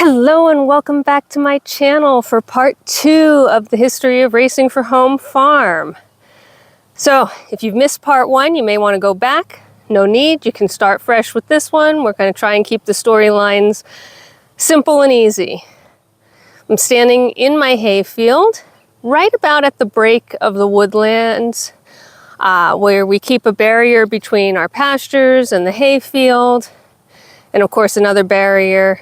Hello and welcome back to my channel for part 2 of the history of racing for home farm. So if you've missed part 1, you may want to go back. No need, you can start fresh with this one. We're going to try and keep the storylines simple and easy. I'm standing in my hayfield, right about at the break of the woodlands, where we keep a barrier between our pastures and the hayfield, and of course another barrier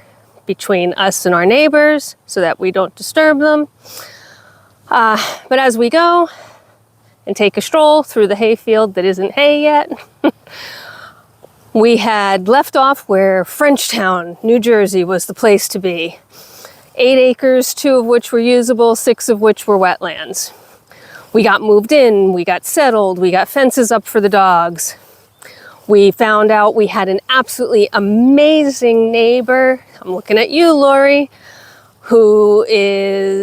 between us and our neighbors so that we don't disturb them. But as we go and take a stroll through the hayfield that isn't hay yet, we had left off where Frenchtown, New Jersey was the place to be. 8 acres, 2 of which were usable, 6 of which were wetlands. We got moved in, we got settled, we got fences up for the dogs. We found out we had an absolutely amazing neighbor. I'm looking at you, Lori, who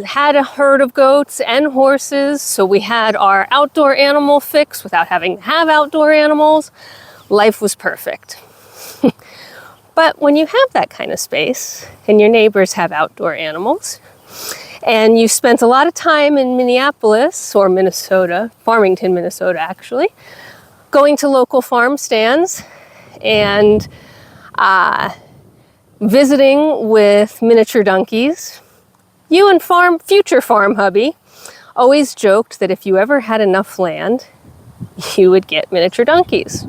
had a herd of goats and horses. So we had our outdoor animal fix without having to have outdoor animals. Life was perfect. But when you have that kind of space and your neighbors have outdoor animals, and you spent a lot of time in Minneapolis or Minnesota, Farmington, Minnesota actually, going to local farm stands and visiting with miniature donkeys, you and future farm hubby always joked that if you ever had enough land, you would get miniature donkeys.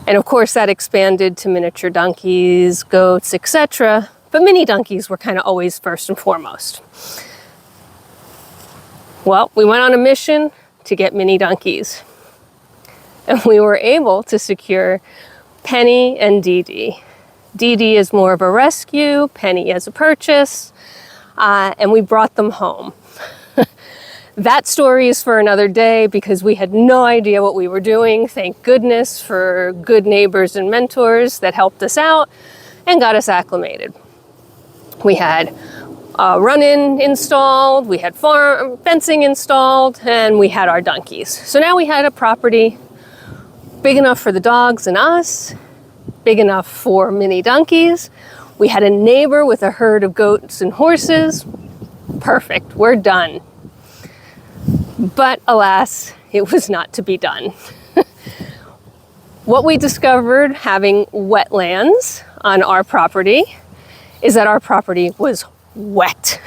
And of course that expanded to miniature donkeys, goats, etc. But mini donkeys were kind of always first and foremost. Well, we went on a mission to get mini donkeys. And we were able to secure Penny and Dee Dee. Dee Dee is more of a rescue, Penny as a purchase, and we brought them home. That story is for another day because we had no idea what we were doing. Thank goodness for good neighbors and mentors that helped us out and got us acclimated. We had run-in installed, we had farm fencing installed, and we had our donkeys. So now we had a property big enough for the dogs and us, big enough for mini donkeys. We had a neighbor with a herd of goats and horses. Perfect, we're done. But alas, it was not to be done. What we discovered having wetlands on our property is that our property was wet.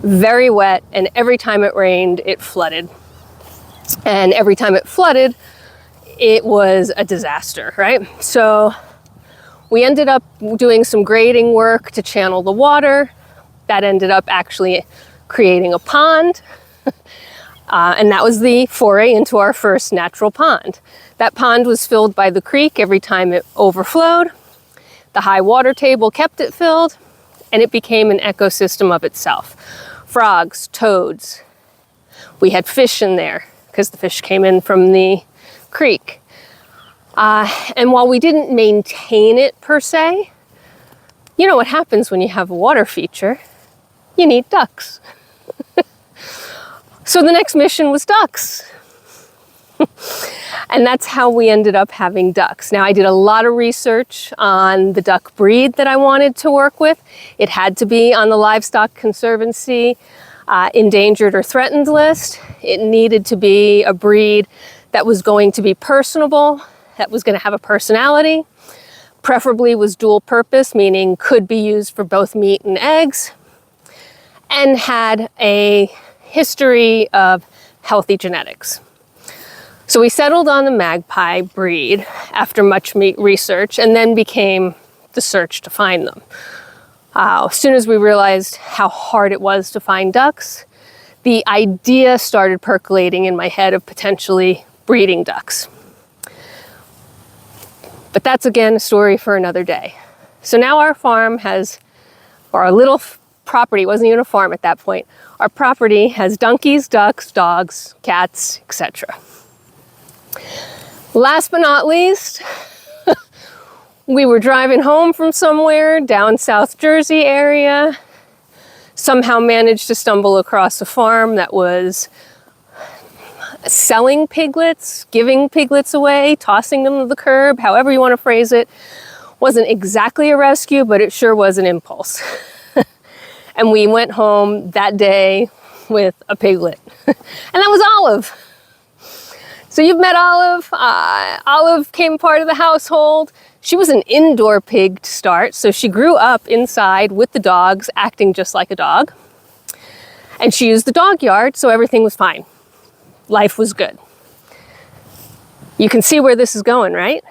Very wet, and every time it rained, it flooded. And every time it flooded, it was a disaster, right? So we ended up doing some grading work to channel the water. That ended up actually creating a pond. And that was the foray into our first natural pond. That pond was filled by the creek every time it overflowed. The high water table kept it filled, and it became an ecosystem of itself. Frogs, toads. We had fish in there because the fish came in from the creek. And while we didn't maintain it per se, you know what happens when you have a water feature? You need ducks. So the next mission was ducks. And that's how we ended up having ducks. Now I did a lot of research on the duck breed that I wanted to work with. It had to be on the Livestock Conservancy endangered or threatened list. It needed to be a breed that was going to be personable, that was going to have a personality, preferably was dual purpose, meaning could be used for both meat and eggs, and had a history of healthy genetics. So we settled on the magpie breed after much research, and then became the search to find them. As soon as we realized how hard it was to find ducks, the idea started percolating in my head of potentially breeding ducks. But that's again a story for another day. So now our farm has, or our little property, it wasn't even a farm at that point, our property has donkeys, ducks, dogs, cats, etc. Last but not least, we were driving home from somewhere down South Jersey area, somehow managed to stumble across a farm that was selling piglets, giving piglets away, tossing them to the curb, however you want to phrase it. Wasn't exactly a rescue, but it sure was an impulse. And we went home that day with a piglet. And that was Olive. So you've met Olive. Olive came part of the household. She was an indoor pig to start, so she grew up inside with the dogs, acting just like a dog. And she used the dog yard, so everything was fine. Life was good. You can see where this is going, right?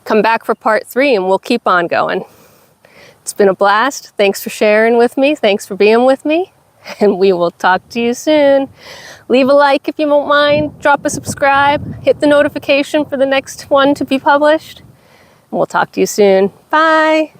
Come back for part 3 and we'll keep on going. It's been a blast. Thanks for sharing with me. Thanks for being with me. And we will talk to you soon. Leave a like if you won't mind. Drop a subscribe. Hit the notification for the next one to be published. And we'll talk to you soon. Bye.